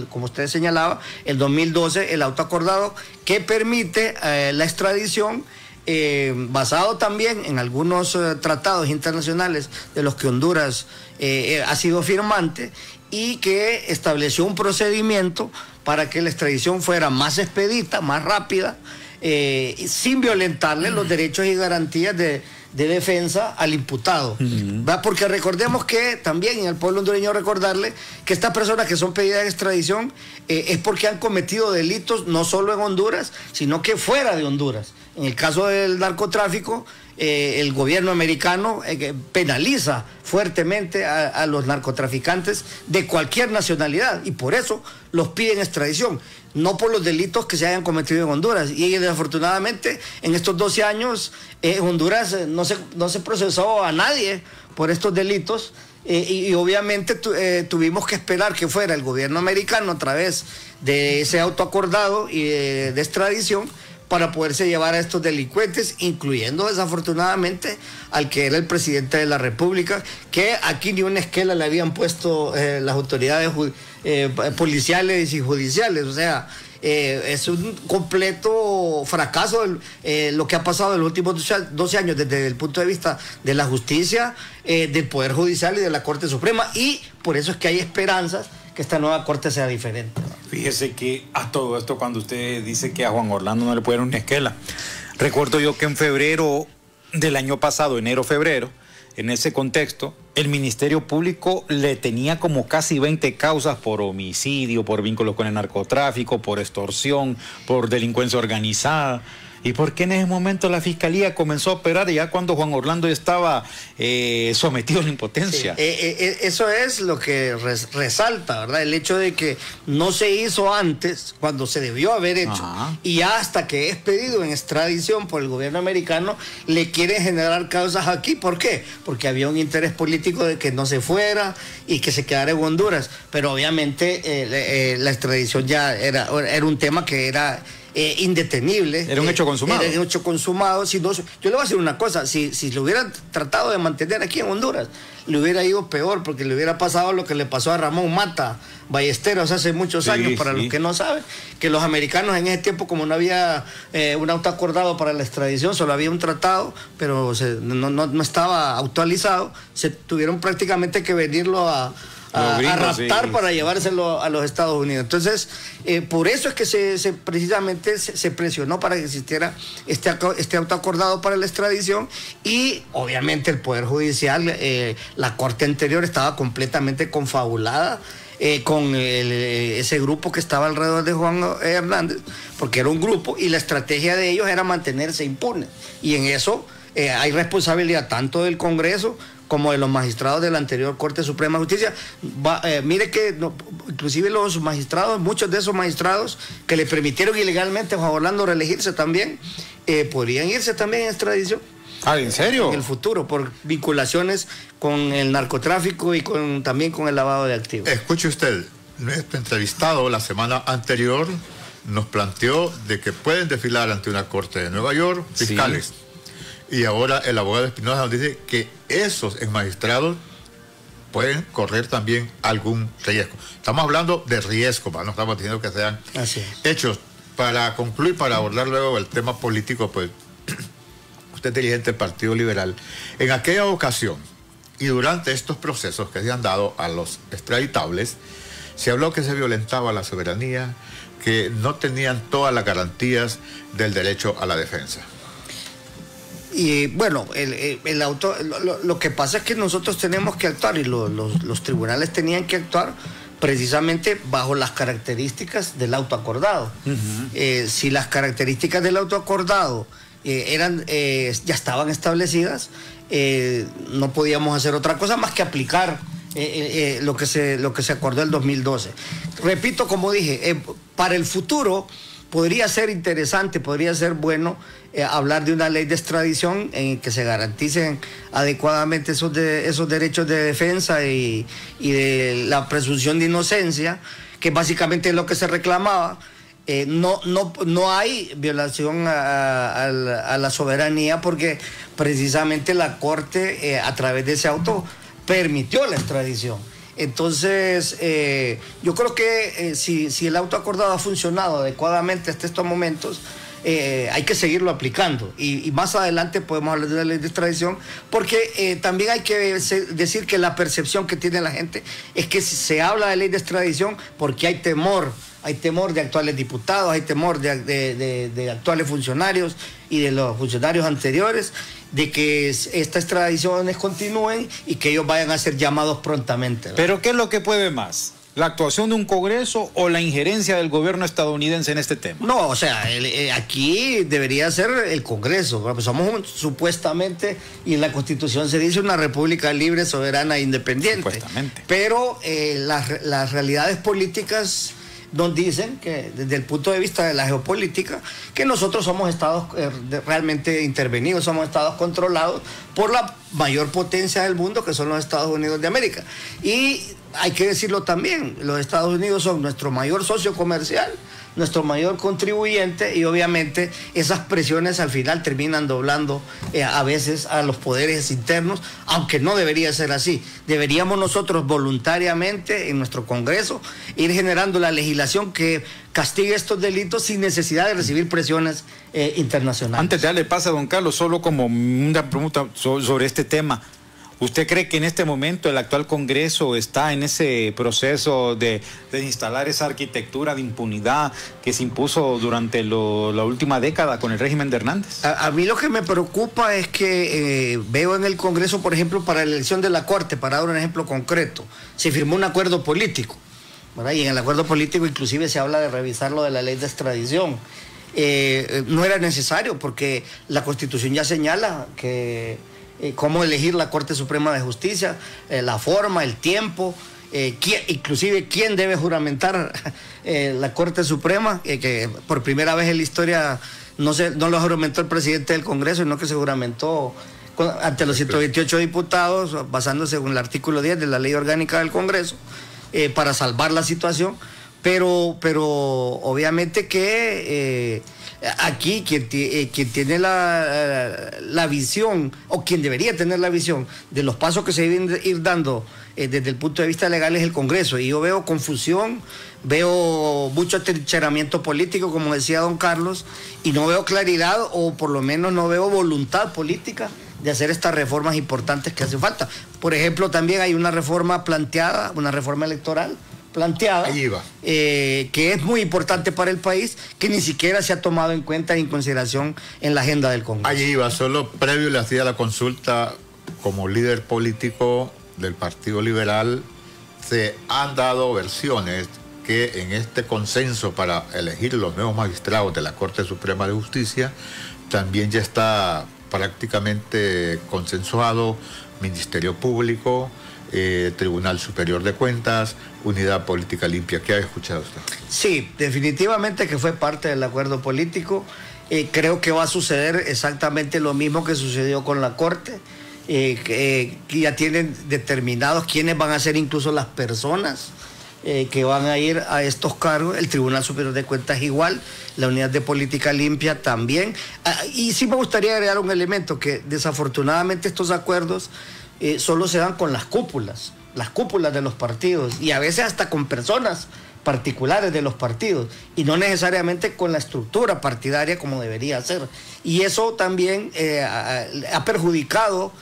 [SPEAKER 3] como usted señalaba, el 2012, el auto acordado que permite la extradición, basado también en algunos tratados internacionales de los que Honduras ha sido firmante, y que estableció un procedimiento para que la extradición fuera más expedita, más rápida, sin violentarle los derechos y garantías de defensa al imputado. Porque recordemos que también en el pueblo hondureño recordarle que estas personas que son pedidas de extradición es porque han cometido delitos no solo en Honduras, sino que fuera de Honduras. En el caso del narcotráfico, el gobierno americano penaliza fuertemente a los narcotraficantes de cualquier nacionalidad y por eso los piden extradición, no por los delitos que se hayan cometido en Honduras. Y desafortunadamente en estos 12 años Honduras no se procesó a nadie por estos delitos, y obviamente tuvimos que esperar que fuera el gobierno americano a través de ese auto acordado y de extradición para poderse llevar a estos delincuentes, incluyendo desafortunadamente al que era el presidente de la República, que aquí ni una esquela le habían puesto las autoridades policiales y judiciales. O sea, es un completo fracaso lo que ha pasado en los últimos 12 años desde el punto de vista de la justicia, del Poder Judicial y de la Corte Suprema, y por eso es que hay esperanzas que esta nueva Corte sea diferente.
[SPEAKER 1] Fíjese que a todo esto, cuando usted dice que a Juan Orlando no le puede dar una esquela, recuerdo yo que en febrero del año pasado, enero-febrero, en ese contexto, el Ministerio Público le tenía como casi 20 causas por homicidio, por vínculos con el narcotráfico, por extorsión, por delincuencia organizada. ¿Y por qué en ese momento la Fiscalía comenzó a operar ya cuando Juan Orlando estaba sometido a la impotencia?
[SPEAKER 3] Sí, eso es lo que resalta, ¿verdad? El hecho de que no se hizo antes, cuando se debió haber hecho. Ajá. Y ya hasta que es pedido en extradición por el gobierno americano, le quieren generar causas aquí. ¿Por qué? Porque había un interés político de que no se fuera y que se quedara en Honduras. Pero obviamente la extradición ya era un tema que era indetenible.
[SPEAKER 1] Era un hecho consumado.
[SPEAKER 3] Era un hecho consumado. Si no, yo le voy a decir una cosa, si lo hubieran tratado de mantener aquí en Honduras, le hubiera ido peor, porque le hubiera pasado lo que le pasó a Ramón Mata Ballesteros hace muchos años, para los que no saben, que los americanos en ese tiempo, como no había un auto acordado para la extradición, solo había un tratado, pero no estaba actualizado, se tuvieron prácticamente que venirlo a raptar para llevárselo a los Estados Unidos. Entonces, por eso es que precisamente se presionó para que existiera este auto acordado para la extradición, y obviamente el Poder Judicial, la Corte anterior estaba completamente confabulada con ese grupo que estaba alrededor de Juan Hernández, porque era un grupo y la estrategia de ellos era mantenerse impunes, y en eso hay responsabilidad tanto del Congreso como de los magistrados de la anterior Corte Suprema de Justicia. Mire que inclusive los magistrados, muchos de esos magistrados que le permitieron ilegalmente a Juan Orlando reelegirse también, podrían irse también en extradición.
[SPEAKER 1] ¿En serio?
[SPEAKER 3] En el futuro, por vinculaciones con el narcotráfico y también con el lavado de activos.
[SPEAKER 2] Escuche usted, nuestro entrevistado la semana anterior nos planteó de que pueden desfilar ante una corte de Nueva York fiscales. Sí. Y ahora el abogado Espinosa nos dice que esos magistrados pueden correr también algún riesgo. Estamos hablando de riesgo, no estamos diciendo que sean hechos. Para concluir, para abordar luego el tema político, pues usted es dirigente del Partido Liberal. En aquella ocasión y durante estos procesos que se han dado a los extraditables, se habló que se violentaba la soberanía que no tenían todas las garantías del derecho a la defensa.
[SPEAKER 3] Y bueno, lo que pasa es que nosotros tenemos que actuar y los tribunales tenían que actuar precisamente bajo las características del auto acordado. Si las características del auto acordado ya estaban establecidas, no podíamos hacer otra cosa más que aplicar lo que se acordó el 2012. Repito, como dije, para el futuro podría ser interesante, podría ser bueno hablar de una ley de extradición en que se garanticen adecuadamente esos derechos de defensa y de la presunción de inocencia, que básicamente es lo que se reclamaba. No hay violación a la soberanía, porque precisamente la Corte, a través de ese auto, permitió la extradición. Entonces, yo creo que si el auto acordado ha funcionado adecuadamente hasta estos momentos, hay que seguirlo aplicando. Y más adelante podemos hablar de la ley de extradición, porque también hay que decir que la percepción que tiene la gente es que se habla de ley de extradición porque hay temor de actuales diputados, hay temor de actuales funcionarios y de los funcionarios anteriores, de que estas extradiciones continúen y que ellos vayan a ser llamados prontamente, ¿verdad?
[SPEAKER 1] Pero ¿qué es lo que puede más? ¿La actuación de un Congreso o la injerencia del gobierno estadounidense en este tema?
[SPEAKER 3] No, o sea, aquí debería ser el Congreso. Pues somos supuestamente, y en la Constitución se dice, una república libre, soberana e independiente.
[SPEAKER 1] Supuestamente.
[SPEAKER 3] Pero las realidades políticas nos dicen que desde el punto de vista de la geopolítica, que nosotros somos estados realmente intervenidos, somos estados controlados por la mayor potencia del mundo, que son los Estados Unidos de América. Y hay que decirlo también, los Estados Unidos son nuestro mayor socio comercial, nuestro mayor contribuyente, y obviamente esas presiones al final terminan doblando a veces a los poderes internos, aunque no debería ser así. Deberíamos nosotros voluntariamente en nuestro Congreso ir generando la legislación que castigue estos delitos sin necesidad de recibir presiones internacionales.
[SPEAKER 1] Antes de darle pase a don Carlos, solo como una pregunta sobre este tema. ¿Usted cree que en este momento el actual Congreso está en ese proceso de instalar esa arquitectura de impunidad que se impuso durante la última década con el régimen de Hernández?
[SPEAKER 3] A mí lo que me preocupa es que veo en el Congreso, por ejemplo, para la elección de la Corte, para dar un ejemplo concreto, se firmó un acuerdo político, ¿verdad? Y en el acuerdo político inclusive se habla de revisar lo de la ley de extradición. No era necesario, porque la Constitución ya señala que cómo elegir la Corte Suprema de Justicia, la forma, el tiempo, inclusive quién debe juramentar la Corte Suprema, que por primera vez en la historia no lo juramentó el presidente del Congreso, sino que se juramentó ante los 128 diputados, basándose en el artículo 10 de la Ley Orgánica del Congreso, para salvar la situación. Pero obviamente que aquí quien tiene la visión, o quien debería tener la visión de los pasos que se deben ir dando desde el punto de vista legal, es el Congreso. Y yo veo confusión, veo mucho atrincheramiento político, como decía don Carlos, y no veo claridad, o por lo menos no veo voluntad política de hacer estas reformas importantes que hacen falta. Por ejemplo, también hay una reforma planteada, una reforma electoral planteada, que es muy importante para el país, que ni siquiera se ha tomado en cuenta y en consideración en la agenda del Congreso.
[SPEAKER 2] Allí iba, solo previo le hacía la consulta, como líder político del Partido Liberal, se han dado versiones que en este consenso para elegir los nuevos magistrados de la Corte Suprema de Justicia también ya está prácticamente consensuado Ministerio Público, Tribunal Superior de Cuentas, Unidad Política Limpia. ¿Qué ha escuchado usted?
[SPEAKER 3] Sí, definitivamente que fue parte del acuerdo político. Creo que va a suceder exactamente lo mismo que sucedió con la Corte, que ya tienen determinados quiénes van a ser incluso las personas que van a ir a estos cargos. El Tribunal Superior de Cuentas igual, la Unidad de Política Limpia también. Y sí me gustaría agregar un elemento, que desafortunadamente estos acuerdos solo se dan con las cúpulas de los partidos, y a veces hasta con personas particulares de los partidos y no necesariamente con la estructura partidaria como debería ser. Y eso también ha perjudicado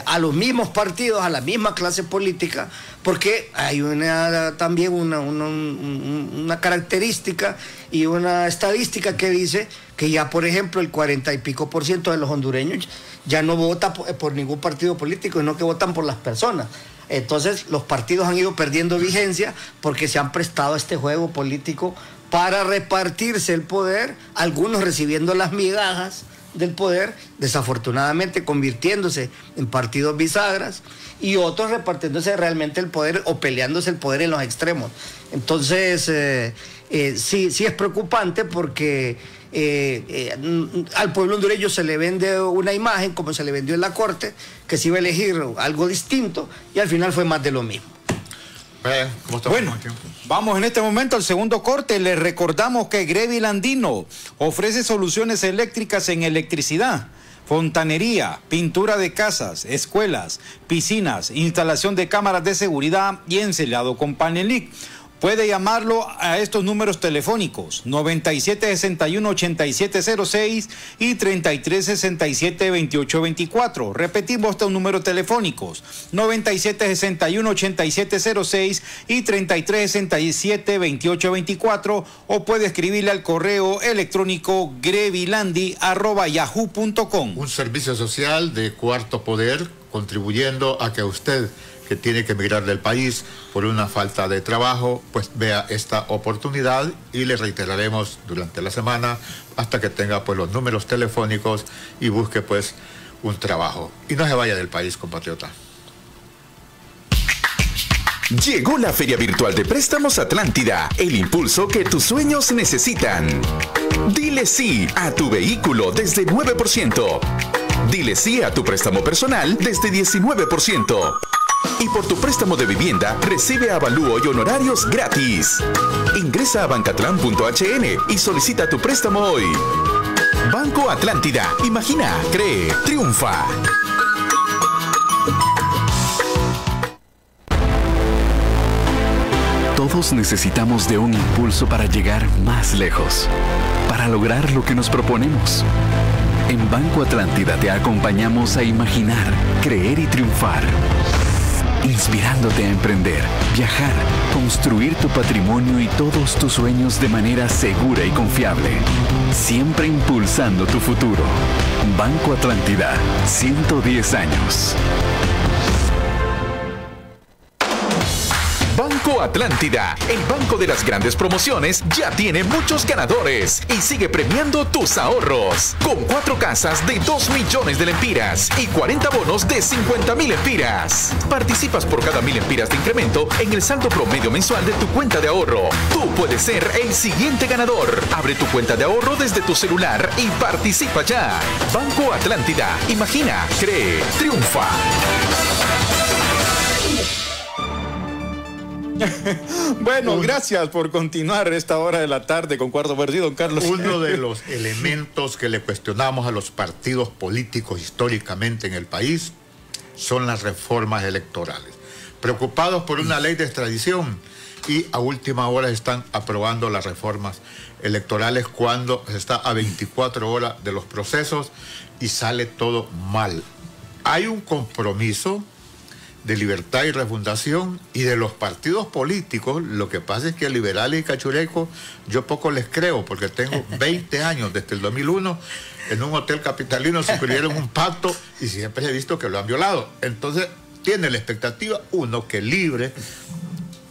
[SPEAKER 3] a los mismos partidos, a la misma clase política, porque hay también una característica y una estadística que dice que ya, por ejemplo, el 40 y pico % de los hondureños ya no vota por ningún partido político, sino que votan por las personas. Entonces los partidos han ido perdiendo vigencia porque se han prestado a este juego político para repartirse el poder, algunos recibiendo las migajas del poder, desafortunadamente convirtiéndose en partidos bisagras, y otros repartiéndose realmente el poder o peleándose el poder en los extremos. Entonces sí es preocupante porque al pueblo hondureño se le vende una imagen, como se le vendió en la Corte, que se iba a elegir algo distinto, y al final fue más de lo mismo.
[SPEAKER 1] Bueno, vamos en este momento al segundo corte. Les recordamos que Grevi Landino ofrece soluciones eléctricas en electricidad, fontanería, pintura de casas, escuelas, piscinas, instalación de cámaras de seguridad y encelado con Panelic. Puede llamarlo a estos números telefónicos 9761-8706 y 3367-2824. Repetimos estos números telefónicos 9761-8706 y 3367-2824, o puede escribirle al correo electrónico grevilandi@yahoo.com.
[SPEAKER 2] Un servicio social de Cuarto Poder, contribuyendo a que usted, que tiene que emigrar del país por una falta de trabajo, pues vea esta oportunidad, y le reiteraremos durante la semana hasta que tenga pues los números telefónicos y busque pues un trabajo. Y no se vaya del país, compatriota.
[SPEAKER 4] Llegó la Feria Virtual de Préstamos Atlántida, el impulso que tus sueños necesitan. Dile sí a tu vehículo desde 9%. Dile sí a tu préstamo personal desde 19%. Y por tu préstamo de vivienda, recibe avalúo y honorarios gratis. Ingresa a bancatlán.hn y solicita tu préstamo hoy. Banco Atlántida. Imagina, cree, triunfa.
[SPEAKER 5] Todos necesitamos de un impulso para llegar más lejos, para lograr lo que nos proponemos. En Banco Atlántida te acompañamos a imaginar, creer y triunfar. Inspirándote a emprender, viajar, construir tu patrimonio y todos tus sueños de manera segura y confiable. Siempre impulsando tu futuro. Banco Atlántida, 110 años.
[SPEAKER 4] Banco Atlántida, el banco de las grandes promociones, ya tiene muchos ganadores y sigue premiando tus ahorros. Con 4 casas de 2 millones de lempiras y 40 bonos de 50,000 lempiras. Participas por cada 1,000 lempiras de incremento en el saldo promedio mensual de tu cuenta de ahorro. Tú puedes ser el siguiente ganador. Abre tu cuenta de ahorro desde tu celular y participa ya. Banco Atlántida, imagina, cree, triunfa.
[SPEAKER 1] Bueno, gracias por continuar esta hora de la tarde con Cuarto Poder, don Carlos.
[SPEAKER 2] Uno de los elementos que le cuestionamos a los partidos políticos históricamente en el país son las reformas electorales. Preocupados por una ley de extradición, y a última hora están aprobando las reformas electorales cuando se está a 24 horas de los procesos y sale todo mal. Hay un compromiso de Libertad y Refundación y de los partidos políticos. Lo que pasa es que a liberales y cachurecos yo poco les creo, porque tengo 20 años desde el 2001 en un hotel capitalino, suscribieron un pacto y siempre he visto que lo han violado. Entonces tiene la expectativa uno que libre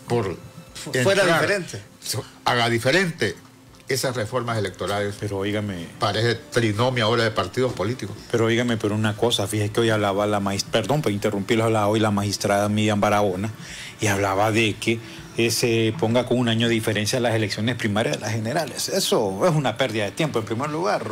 [SPEAKER 2] por
[SPEAKER 3] fuera
[SPEAKER 2] entrar,
[SPEAKER 3] diferente,
[SPEAKER 2] haga diferente esas reformas electorales.
[SPEAKER 1] Pero óigame,
[SPEAKER 2] parece trinomio ahora de partidos políticos.
[SPEAKER 1] Pero óigame, pero una cosa, fíjese que hoy hablaba la magistrada, perdón por interrumpirlo, hablaba hoy la magistrada Miriam Barahona, y hablaba de que se ponga con un año de diferencia las elecciones primarias de las generales. Eso es una pérdida de tiempo en primer lugar,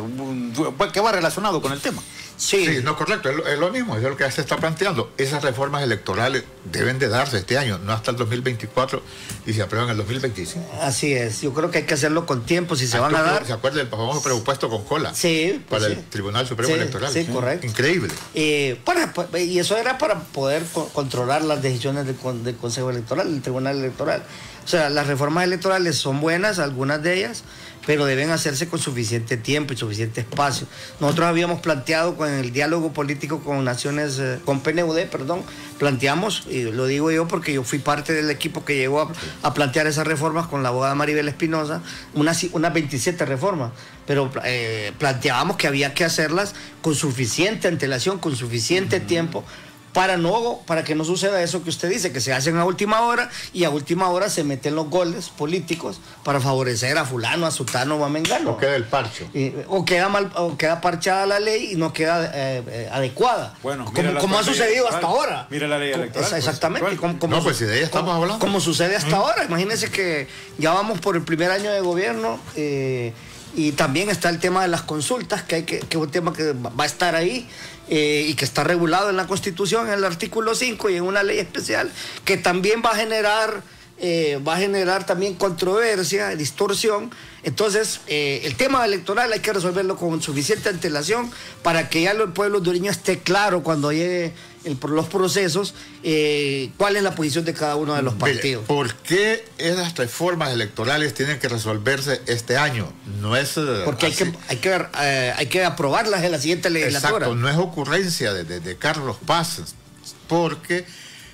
[SPEAKER 1] que va relacionado con el tema.
[SPEAKER 2] Sí, no, correcto, es lo mismo, es lo que se está planteando. Esas reformas electorales deben de darse este año, no hasta el 2024, y se aprueban en el 2025.
[SPEAKER 3] Así es, yo creo que hay que hacerlo con tiempo, si se van a dar.
[SPEAKER 2] ¿Se acuerda del famoso presupuesto con cola?
[SPEAKER 3] Sí.
[SPEAKER 2] Pues para el Tribunal Supremo Electoral.
[SPEAKER 3] Sí, correcto.
[SPEAKER 2] Increíble.
[SPEAKER 3] Y eso era para poder controlar las decisiones del Consejo Electoral, del Tribunal Electoral. O sea, las reformas electorales son buenas, algunas de ellas, pero deben hacerse con suficiente tiempo y suficiente espacio. Nosotros habíamos planteado con el diálogo político con con PNUD, planteamos, y lo digo yo porque yo fui parte del equipo que llegó a plantear esas reformas con la abogada Maribel Espinosa, unas 27 reformas, pero planteábamos que había que hacerlas con suficiente antelación, con suficiente tiempo, para que no suceda eso que usted dice, que se hacen a última hora y a última hora se meten los goles políticos para favorecer a fulano, a sutano o a mengano.
[SPEAKER 2] O queda el parche.
[SPEAKER 3] O queda parchada la ley y no queda adecuada.
[SPEAKER 1] Bueno,
[SPEAKER 3] como ha sucedido hasta ahora.
[SPEAKER 1] Mira la ley electoral.
[SPEAKER 3] Exactamente.
[SPEAKER 2] No, pues si de ella estamos hablando.
[SPEAKER 3] Como sucede hasta ahora. Imagínense que ya vamos por el primer año de gobierno. Y también está el tema de las consultas, que es un tema que va a estar ahí y que está regulado en la Constitución, en el artículo 5 y en una ley especial, que también va a generar también controversia, distorsión. Entonces, el tema electoral hay que resolverlo con suficiente antelación para que ya el pueblo hondureño esté claro cuando llegue los procesos, cuál es la posición de cada uno de los partidos.
[SPEAKER 2] Mire, ¿por qué esas reformas electorales tienen que resolverse este año? No es
[SPEAKER 3] porque hay que aprobarlas en la siguiente legislatura.
[SPEAKER 2] Exacto, no es ocurrencia de Carlos Paz, porque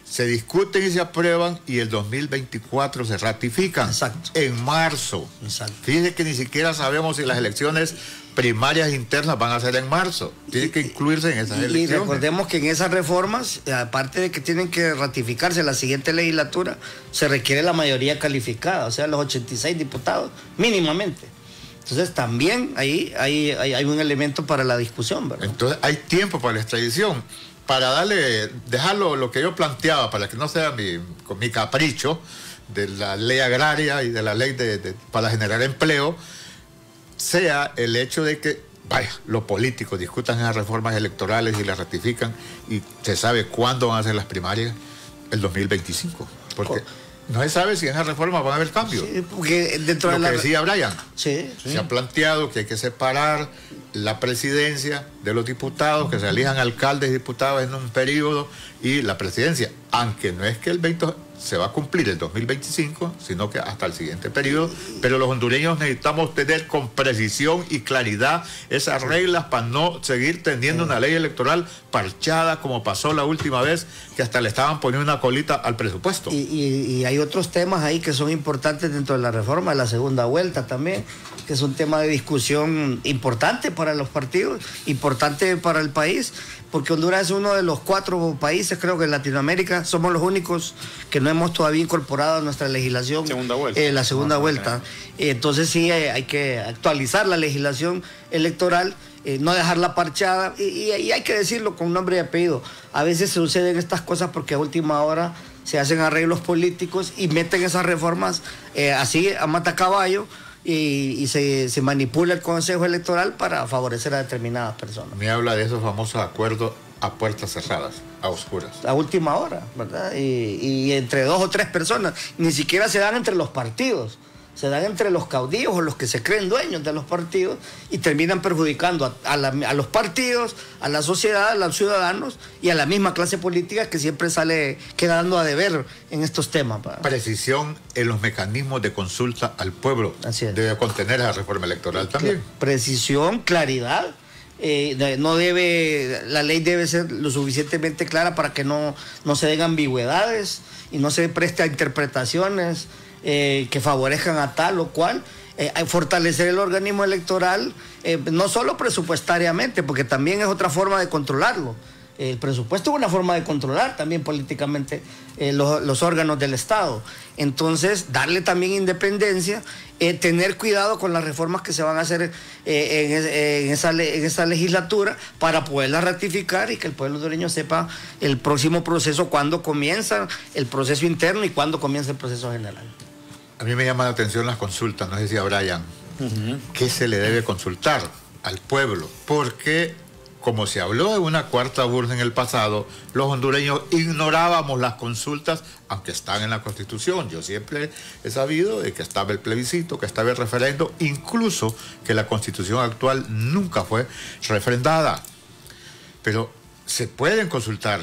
[SPEAKER 2] se discuten y se aprueban y el 2024 se ratifican.
[SPEAKER 3] Exacto.
[SPEAKER 2] En marzo.
[SPEAKER 3] Exacto.
[SPEAKER 2] Fíjese que ni siquiera sabemos si las elecciones primarias internas van a ser en marzo. Tiene que incluirse en esas elecciones.
[SPEAKER 3] Y recordemos que en esas reformas, aparte de que tienen que ratificarse en la siguiente legislatura, se requiere la mayoría calificada, o sea, los 86 diputados, mínimamente. Entonces también ahí hay un elemento para la discusión, ¿verdad?
[SPEAKER 2] Entonces hay tiempo para la extradición. Para dejarlo lo que yo planteaba, para que no sea mi capricho de la ley agraria y de la ley para generar empleo, sea el hecho de que, los políticos discutan esas reformas electorales y las ratifican y se sabe cuándo van a ser las primarias, el 2025. Porque no se sabe si en esas reformas van a haber cambios.
[SPEAKER 3] Sí, porque dentro
[SPEAKER 2] lo
[SPEAKER 3] de
[SPEAKER 2] que decía Brian,
[SPEAKER 3] se
[SPEAKER 2] ha planteado que hay que separar la presidencia de los diputados, que se elijan alcaldes y diputados en un periodo, y la presidencia, aunque no es que el 20 se va a cumplir el 2025, sino que hasta el siguiente periodo, pero los hondureños necesitamos tener con precisión y claridad esas reglas para no seguir teniendo una ley electoral parchada como pasó la última vez, que hasta le estaban poniendo una colita al presupuesto.
[SPEAKER 3] Y hay otros temas ahí que son importantes dentro de la reforma, la segunda vuelta también, que es un tema de discusión importante para los partidos, importante para el país, porque Honduras es uno de los 4 países, creo que en Latinoamérica, somos los únicos que no hemos todavía incorporado a nuestra legislación la segunda vuelta. Entonces sí, hay que actualizar la legislación electoral, no dejarla parchada, y hay que decirlo con nombre y apellido. A veces suceden estas cosas porque a última hora se hacen arreglos políticos y meten esas reformas así a matacaballo, y se manipula el Consejo Electoral para favorecer a determinadas personas.
[SPEAKER 2] Me habla de esos famosos acuerdos a puertas cerradas, a oscuras.
[SPEAKER 3] A última hora, ¿verdad? Y entre 2 o 3 personas. Ni siquiera se dan entre los partidos. Se dan entre los caudillos o los que se creen dueños de los partidos y terminan perjudicando a los partidos, a la sociedad, a los ciudadanos y a la misma clase política que siempre sale quedando a deber en estos temas.
[SPEAKER 2] Precisión en los mecanismos de consulta al pueblo.
[SPEAKER 3] Así es.
[SPEAKER 2] Debe contener la reforma electoral también.
[SPEAKER 3] Precisión, claridad. La ley debe ser lo suficientemente clara para que no se den ambigüedades y no se preste a interpretaciones que favorezcan a tal o cual. Fortalecer el organismo electoral, no solo presupuestariamente, porque también es otra forma de controlarlo. El presupuesto es una forma de controlar también políticamente los órganos del Estado. Entonces, darle también independencia, tener cuidado con las reformas que se van a hacer en esa legislatura para poderlas ratificar y que el pueblo hondureño sepa el próximo proceso, cuándo comienza el proceso interno y cuándo comienza el proceso general.
[SPEAKER 2] A mí me llama la atención las consultas, no sé si a Brian, ¿qué se le debe consultar al pueblo? Porque como se habló de una cuarta urna en el pasado, los hondureños ignorábamos las consultas, aunque están en la Constitución. Yo siempre he sabido de que estaba el plebiscito, que estaba el referendo, incluso que la Constitución actual nunca fue refrendada. Pero se pueden consultar.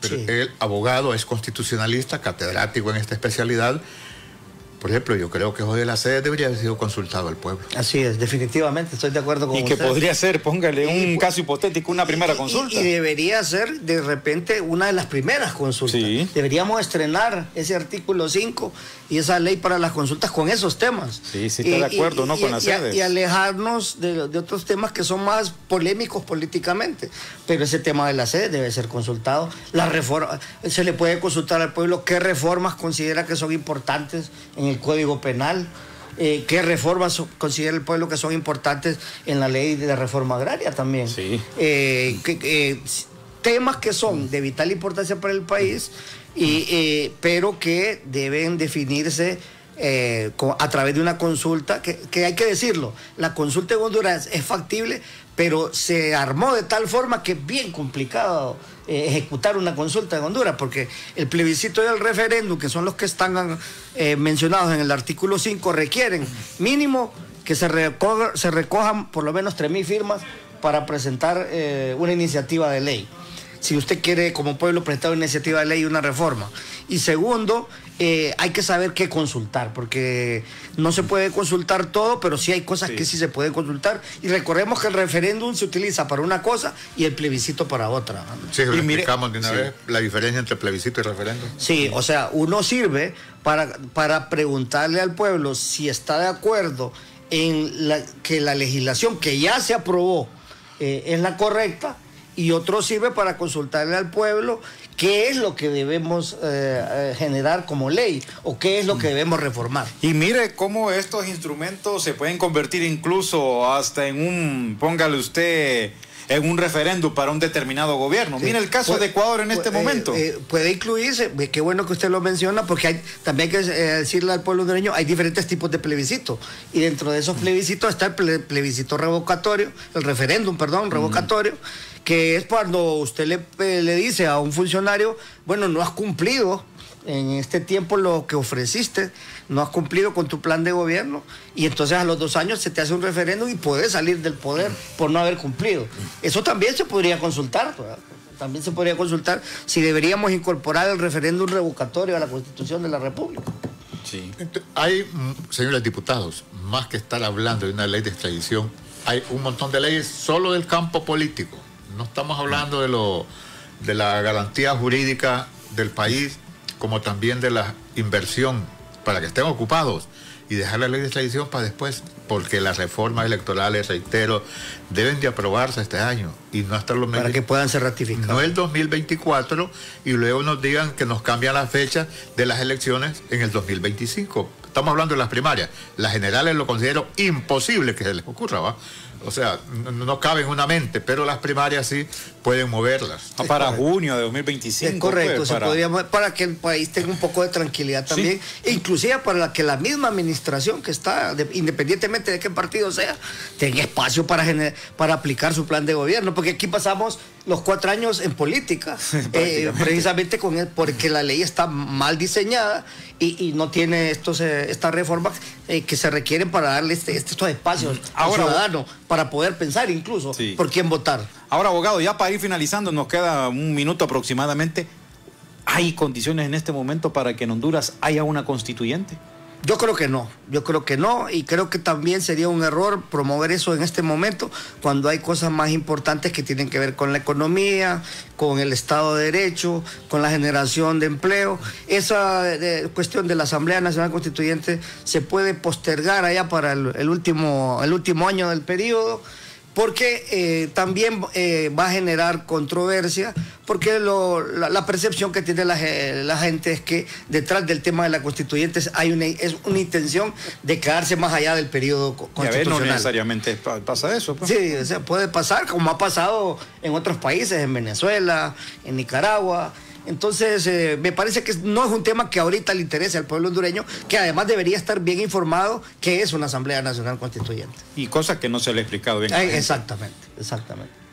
[SPEAKER 2] Pero sí. El abogado es constitucionalista, catedrático en esta especialidad. Por ejemplo, yo creo que hoy de la sede debería haber sido consultado al pueblo.
[SPEAKER 3] Así es, definitivamente, estoy de acuerdo con usted.
[SPEAKER 1] Y que podría ser, póngale un caso hipotético, una primera consulta.
[SPEAKER 3] Y debería ser, de repente, una de las primeras consultas. Sí. Deberíamos estrenar ese artículo 5 y esa ley para las consultas con esos temas.
[SPEAKER 1] Sí, está de acuerdo, ¿no? Con las sedes.
[SPEAKER 3] Y alejarnos de otros temas que son más polémicos políticamente. Pero ese tema de la sede debe ser consultado. La reforma, se le puede consultar al pueblo qué reformas considera que son importantes en el Código Penal, qué reformas considera el pueblo que son importantes en la ley de reforma agraria también.
[SPEAKER 1] Sí.
[SPEAKER 3] Temas que son de vital importancia para el país, pero que deben definirse a través de una consulta, que hay que decirlo, la consulta en Honduras es factible, pero se armó de tal forma que es bien complicado ejecutar una consulta en Honduras, porque el plebiscito y el referéndum, que son los que están mencionados en el artículo 5, requieren mínimo que se recojan por lo menos 3,000 firmas para presentar una iniciativa de ley. Si usted quiere como pueblo presentar una iniciativa de ley y una reforma. Y segundo, hay que saber qué consultar, porque no se puede consultar todo, pero sí hay cosas que sí se pueden consultar. Y recordemos que el referéndum se utiliza para una cosa y el plebiscito para otra.
[SPEAKER 2] Sí, lo explicamos de una vez, la diferencia entre plebiscito y referéndum.
[SPEAKER 3] Sí, o sea, uno sirve para preguntarle al pueblo si está de acuerdo en que la legislación que ya se aprobó es la correcta, y otro sirve para consultarle al pueblo qué es lo que debemos generar como ley o qué es lo que debemos reformar.
[SPEAKER 1] Y mire cómo estos instrumentos se pueden convertir incluso hasta en póngale usted, en un referéndum para un determinado gobierno. Sí. Mire el caso de Ecuador en este momento.
[SPEAKER 3] Puede incluirse, qué bueno que usted lo menciona, porque también hay que decirle al pueblo hondureño, hay diferentes tipos de plebiscito, y dentro de esos plebiscitos está el plebiscito revocatorio, el referéndum, perdón, revocatorio, que es cuando usted le dice a un funcionario, bueno, no has cumplido en este tiempo lo que ofreciste, no has cumplido con tu plan de gobierno, y entonces a los 2 años se te hace un referéndum y puedes salir del poder por no haber cumplido. Eso también se podría consultar, ¿verdad? También se podría consultar si deberíamos incorporar el referéndum revocatorio a la Constitución de la República.
[SPEAKER 2] Sí. Hay, señores diputados, más que estar hablando de una ley de extradición, hay un montón de leyes solo del campo político. No estamos hablando de la garantía jurídica del país, como también de la inversión para que estén ocupados y dejar la ley de extradición para después, porque las reformas electorales, reitero, deben de aprobarse este año y no hasta los
[SPEAKER 3] para que puedan ser ratificadas.
[SPEAKER 2] No el 2024 y luego nos digan que nos cambian la fecha de las elecciones en el 2025. Estamos hablando de las primarias. Las generales lo considero imposible que se les ocurra, ¿va? O sea, no cabe en una mente, pero las primarias sí pueden moverlas.
[SPEAKER 1] Para junio de 2025.
[SPEAKER 3] Es correcto, pues, para que el país tenga un poco de tranquilidad también, sí. E inclusive para que la misma administración que está, independientemente de qué partido sea, tenga espacio para aplicar su plan de gobierno, porque aquí pasamos los 4 años en política, precisamente porque la ley está mal diseñada y no tiene estas reformas que se requieren para darle estos espacios al ciudadano para poder pensar incluso por quién votar.
[SPEAKER 1] Ahora, abogado, ya para ir finalizando, nos queda 1 minuto aproximadamente. ¿Hay condiciones en este momento para que en Honduras haya una constituyente?
[SPEAKER 3] Yo creo que no, y creo que también sería un error promover eso en este momento, cuando hay cosas más importantes que tienen que ver con la economía, con el Estado de Derecho, con la generación de empleo. Esa cuestión de la Asamblea Nacional Constituyente se puede postergar allá para el último año del periodo, porque también va a generar controversia, porque la percepción que tiene la gente es que detrás del tema de la constituyente es una intención de quedarse más allá del periodo constitucional.
[SPEAKER 1] No necesariamente pasa eso. Pues.
[SPEAKER 3] Sí, o sea, puede pasar, como ha pasado en otros países, en Venezuela, en Nicaragua. Entonces, me parece que no es un tema que ahorita le interese al pueblo hondureño, que además debería estar bien informado que es una Asamblea Nacional Constituyente.
[SPEAKER 1] Y cosa que no se le ha explicado bien.
[SPEAKER 3] Exactamente.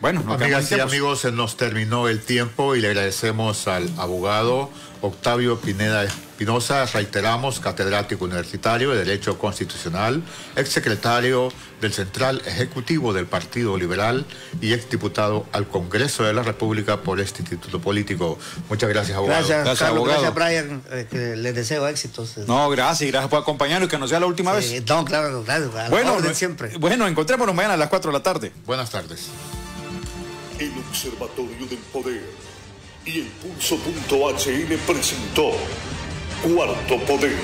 [SPEAKER 1] Bueno,
[SPEAKER 2] amigas y amigos, se nos terminó el tiempo y le agradecemos al abogado Octavio Pineda Espinosa, reiteramos, catedrático universitario de Derecho Constitucional, exsecretario del Central Ejecutivo del Partido Liberal y exdiputado al Congreso de la República por este instituto político. Muchas gracias, abogado.
[SPEAKER 3] Gracias, Carlos,
[SPEAKER 1] abogado.
[SPEAKER 3] Gracias, Brian. Que les deseo éxitos.
[SPEAKER 1] No, gracias por acompañarnos y que no sea la última vez.
[SPEAKER 3] No, claro, claro.
[SPEAKER 1] Bueno,
[SPEAKER 3] siempre.
[SPEAKER 1] Bueno, encontrémonos mañana a las 4 de la tarde.
[SPEAKER 2] Buenas tardes.
[SPEAKER 6] El Observatorio del Poder y el Pulso.hn presentó Cuarto Poder.